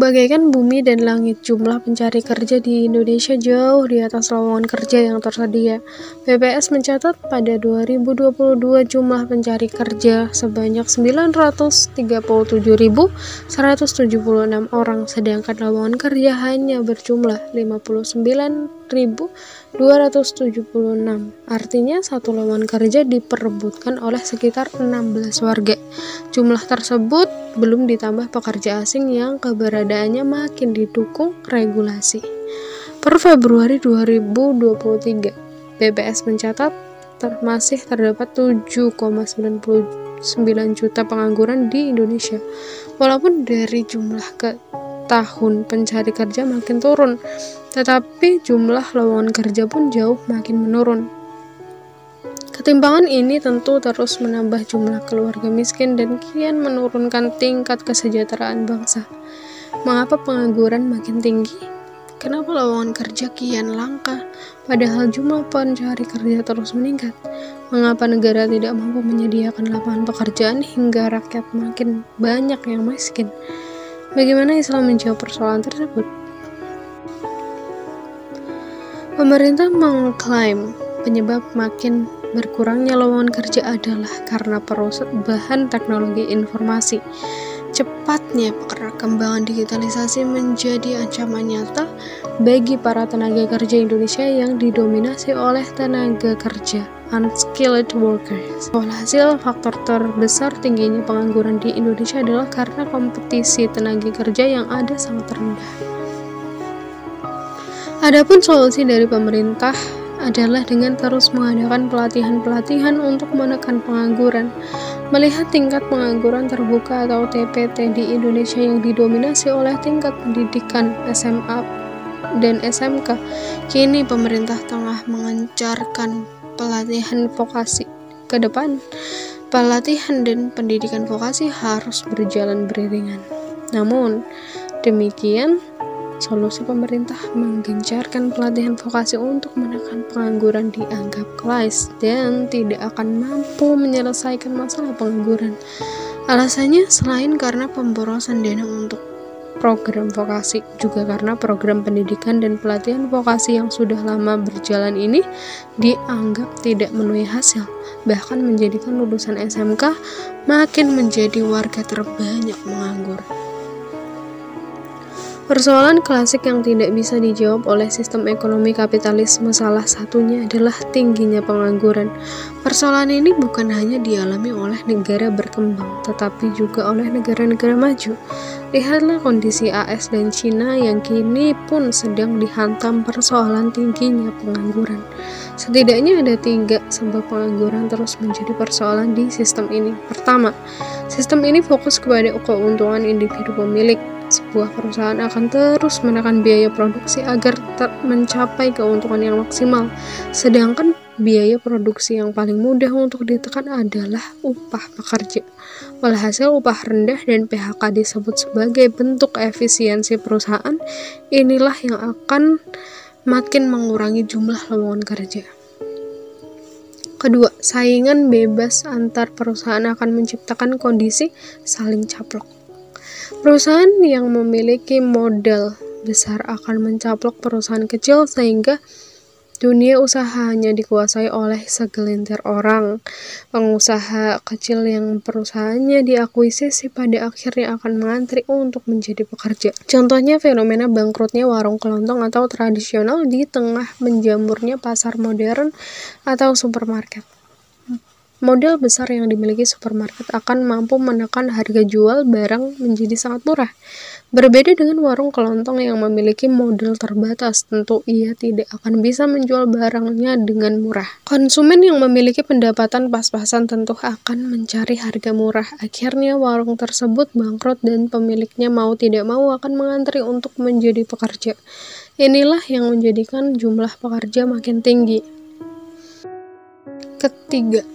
Bagaikan bumi dan langit, jumlah pencari kerja di Indonesia jauh di atas lowongan kerja yang tersedia. BPS mencatat pada 2022 jumlah pencari kerja sebanyak 937.176 orang, sedangkan lowongan kerja hanya berjumlah 59.276. Artinya satu lowongan kerja diperebutkan oleh sekitar 16 warga. Jumlah tersebut belum ditambah pekerja asing yang keberadaannya makin didukung regulasi. Per Februari 2023, BPS mencatat masih terdapat 7,99 juta pengangguran di Indonesia. Walaupun dari jumlah ke tahun pencari kerja makin turun, tetapi jumlah lowongan kerja pun jauh makin menurun. Ketimpangan ini tentu terus menambah jumlah keluarga miskin dan kian menurunkan tingkat kesejahteraan bangsa. Mengapa pengangguran makin tinggi? Kenapa lowongan kerja kian langka, padahal jumlah pencari kerja terus meningkat? Mengapa negara tidak mampu menyediakan lapangan pekerjaan hingga rakyat makin banyak yang miskin? Bagaimana Islam menjawab persoalan tersebut? Pemerintah mengklaim penyebab makin berkurangnya lowongan kerja adalah karena perubahan teknologi informasi. Cepatnya perkembangan digitalisasi menjadi ancaman nyata bagi para tenaga kerja Indonesia yang didominasi oleh tenaga kerja unskilled workers. Walhasil, faktor terbesar tingginya pengangguran di Indonesia adalah karena kompetisi tenaga kerja yang ada sangat rendah. Adapun solusi dari pemerintah adalah dengan terus mengadakan pelatihan-pelatihan untuk menekan pengangguran. Melihat tingkat pengangguran terbuka atau TPT di Indonesia yang didominasi oleh tingkat pendidikan SMA dan SMK, kini pemerintah tengah mengencarkan pelatihan vokasi. Ke depan, pelatihan dan pendidikan vokasi harus berjalan beriringan. Namun, demikian, solusi pemerintah menggencarkan pelatihan vokasi untuk menekan pengangguran dianggap klise dan tidak akan mampu menyelesaikan masalah pengangguran. Alasannya selain karena pemborosan dana untuk program vokasi, juga karena program pendidikan dan pelatihan vokasi yang sudah lama berjalan ini dianggap tidak menuai hasil, bahkan menjadikan lulusan SMK makin menjadi warga terbanyak menganggur. Persoalan klasik yang tidak bisa dijawab oleh sistem ekonomi kapitalisme salah satunya adalah tingginya pengangguran. Persoalan ini bukan hanya dialami oleh negara berkembang, tetapi juga oleh negara-negara maju. Lihatlah kondisi AS dan Cina yang kini pun sedang dihantam persoalan tingginya pengangguran. Setidaknya ada 3 sebab pengangguran terus menjadi persoalan di sistem ini. Pertama, sistem ini fokus kepada keuntungan individu pemilik. Sebuah perusahaan akan terus menekan biaya produksi agar mencapai keuntungan yang maksimal, sedangkan biaya produksi yang paling mudah untuk ditekan adalah upah pekerja. Walhasil, upah rendah dan PHK disebut sebagai bentuk efisiensi perusahaan. Inilah yang akan makin mengurangi jumlah lowongan kerja. Kedua, saingan bebas antar perusahaan akan menciptakan kondisi saling caplok. Perusahaan yang memiliki modal besar akan mencaplok perusahaan kecil sehingga dunia usaha hanya dikuasai oleh segelintir orang. Pengusaha kecil yang perusahaannya diakuisisi pada akhirnya akan mengantri untuk menjadi pekerja. Contohnya fenomena bangkrutnya warung kelontong atau tradisional di tengah menjamurnya pasar modern atau supermarket. Modal besar yang dimiliki supermarket akan mampu menekan harga jual barang menjadi sangat murah. Berbeda dengan warung kelontong yang memiliki modal terbatas, tentu ia tidak akan bisa menjual barangnya dengan murah. Konsumen yang memiliki pendapatan pas-pasan tentu akan mencari harga murah. Akhirnya warung tersebut bangkrut dan pemiliknya mau tidak mau akan mengantri untuk menjadi pekerja. Inilah yang menjadikan jumlah pekerja makin tinggi. Ketiga,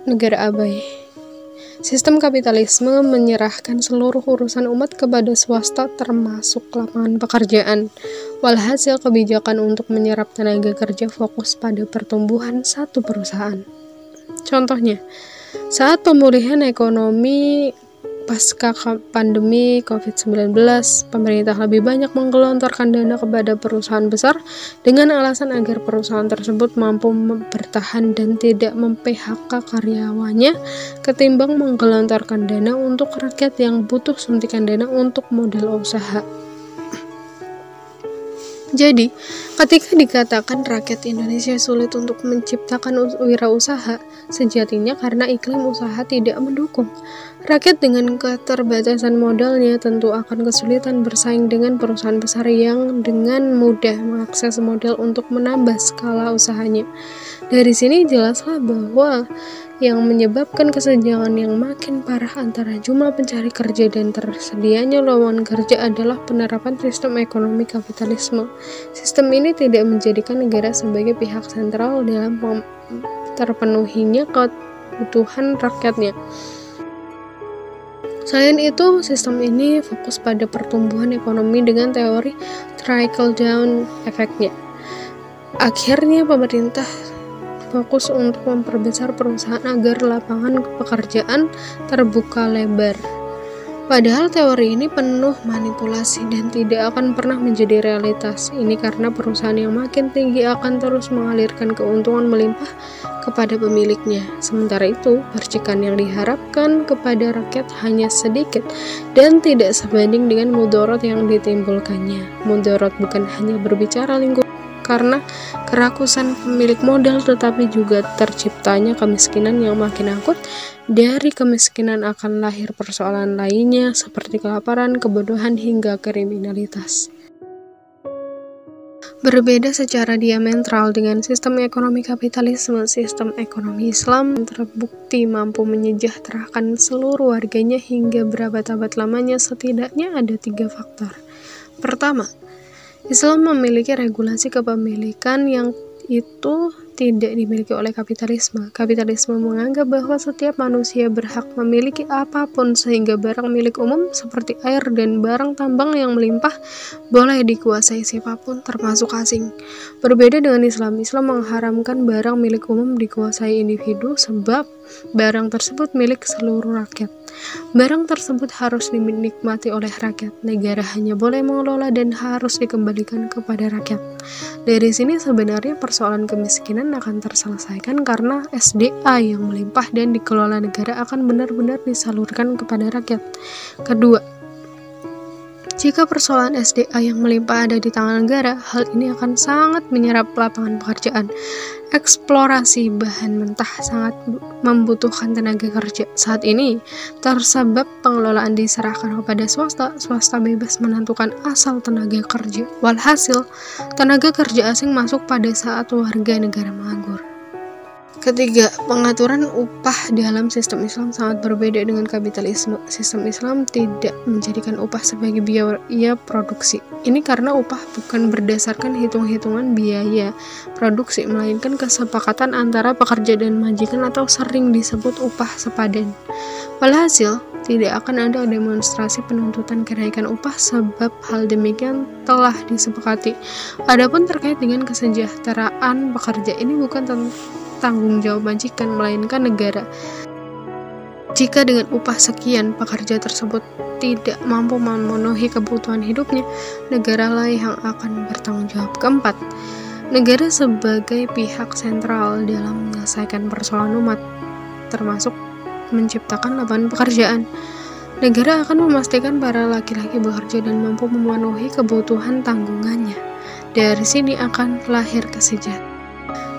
negara abai. Sistem kapitalisme menyerahkan seluruh urusan umat kepada swasta termasuk lapangan pekerjaan. Walhasil, kebijakan untuk menyerap tenaga kerja fokus pada pertumbuhan satu perusahaan. Contohnya, saat pemulihan ekonomi pasca pandemi COVID-19, pemerintah lebih banyak menggelontorkan dana kepada perusahaan besar dengan alasan agar perusahaan tersebut mampu bertahan dan tidak mem-PHK karyawannya ketimbang menggelontorkan dana untuk rakyat yang butuh suntikan dana untuk modal usaha. Jadi, ketika dikatakan rakyat Indonesia sulit untuk menciptakan wirausaha, sejatinya karena iklim usaha tidak mendukung. Rakyat dengan keterbatasan modalnya tentu akan kesulitan bersaing dengan perusahaan besar yang dengan mudah mengakses modal untuk menambah skala usahanya. Dari sini jelaslah bahwa yang menyebabkan kesenjangan yang makin parah antara jumlah pencari kerja dan tersedianya lowongan kerja adalah penerapan sistem ekonomi kapitalisme. Sistem ini tidak menjadikan negara sebagai pihak sentral dalam terpenuhinya kebutuhan rakyatnya. Selain itu, sistem ini fokus pada pertumbuhan ekonomi dengan teori trickle-down efeknya. Akhirnya pemerintah fokus untuk memperbesar perusahaan agar lapangan pekerjaan terbuka lebar. Padahal teori ini penuh manipulasi dan tidak akan pernah menjadi realitas. Ini karena perusahaan yang makin tinggi akan terus mengalirkan keuntungan melimpah kepada pemiliknya. Sementara itu, percikan yang diharapkan kepada rakyat hanya sedikit dan tidak sebanding dengan mudarat yang ditimbulkannya. Mudarat bukan hanya berbicara lingkungan karena kerakusan pemilik modal, tetapi juga terciptanya kemiskinan yang makin akut. Dari kemiskinan akan lahir persoalan lainnya seperti kelaparan, kebodohan, hingga kriminalitas. Berbeda secara diametral dengan sistem ekonomi kapitalisme, sistem ekonomi Islam terbukti mampu menyejahterakan seluruh warganya hingga berabad-abad lamanya. Setidaknya ada 3 faktor. Pertama, Islam memiliki regulasi kepemilikan yang itu tidak dimiliki oleh kapitalisme. Kapitalisme menganggap bahwa setiap manusia berhak memiliki apapun, sehingga barang milik umum seperti air dan barang tambang yang melimpah boleh dikuasai siapapun, termasuk asing. Berbeda dengan Islam, Islam mengharamkan barang milik umum dikuasai individu sebab barang tersebut milik seluruh rakyat. Barang tersebut harus dinikmati oleh rakyat. Negara hanya boleh mengelola dan harus dikembalikan kepada rakyat. Dari sini sebenarnya persoalan kemiskinan akan terselesaikan karena SDA yang melimpah dan dikelola negara akan benar-benar disalurkan kepada rakyat. Kedua, jika persoalan SDA yang melimpah ada di tangan negara, hal ini akan sangat menyerap lapangan pekerjaan. Eksplorasi bahan mentah sangat membutuhkan tenaga kerja. Saat ini, tersebab pengelolaan diserahkan kepada swasta, swasta bebas menentukan asal tenaga kerja. Walhasil, tenaga kerja asing masuk pada saat warga negara menganggur. Ketiga, pengaturan upah dalam sistem Islam sangat berbeda dengan kapitalisme. Sistem Islam tidak menjadikan upah sebagai biaya produksi. Ini karena upah bukan berdasarkan hitung-hitungan biaya produksi, melainkan kesepakatan antara pekerja dan majikan atau sering disebut upah sepadan. Walhasil, tidak akan ada demonstrasi penuntutan kenaikan upah sebab hal demikian telah disepakati. Adapun terkait dengan kesejahteraan pekerja, ini bukan tanggung jawab majikan, melainkan negara. Jika dengan upah sekian pekerja tersebut tidak mampu memenuhi kebutuhan hidupnya, negara lah yang akan bertanggung jawab. Keempat, negara sebagai pihak sentral dalam menyelesaikan persoalan umat, termasuk menciptakan lapangan pekerjaan. Negara akan memastikan para laki-laki bekerja dan mampu memenuhi kebutuhan tanggungannya. Dari sini akan lahir kesejahteraan.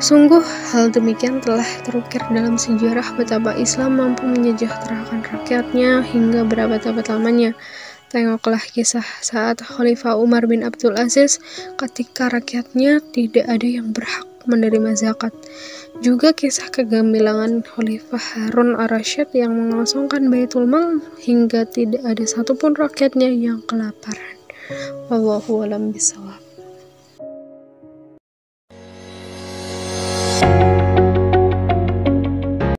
Sungguh, hal demikian telah terukir dalam sejarah betapa Islam mampu menyejahterakan rakyatnya hingga berabad-abad lamanya. Tengoklah kisah saat Khalifah Umar bin Abdul Aziz ketika rakyatnya tidak ada yang berhak menerima zakat. Juga kisah kegemilangan Khalifah Harun ar-Rasyid yang mengosongkan Baitul Mal hingga tidak ada satupun rakyatnya yang kelaparan. Wallahu a'lam bishawab.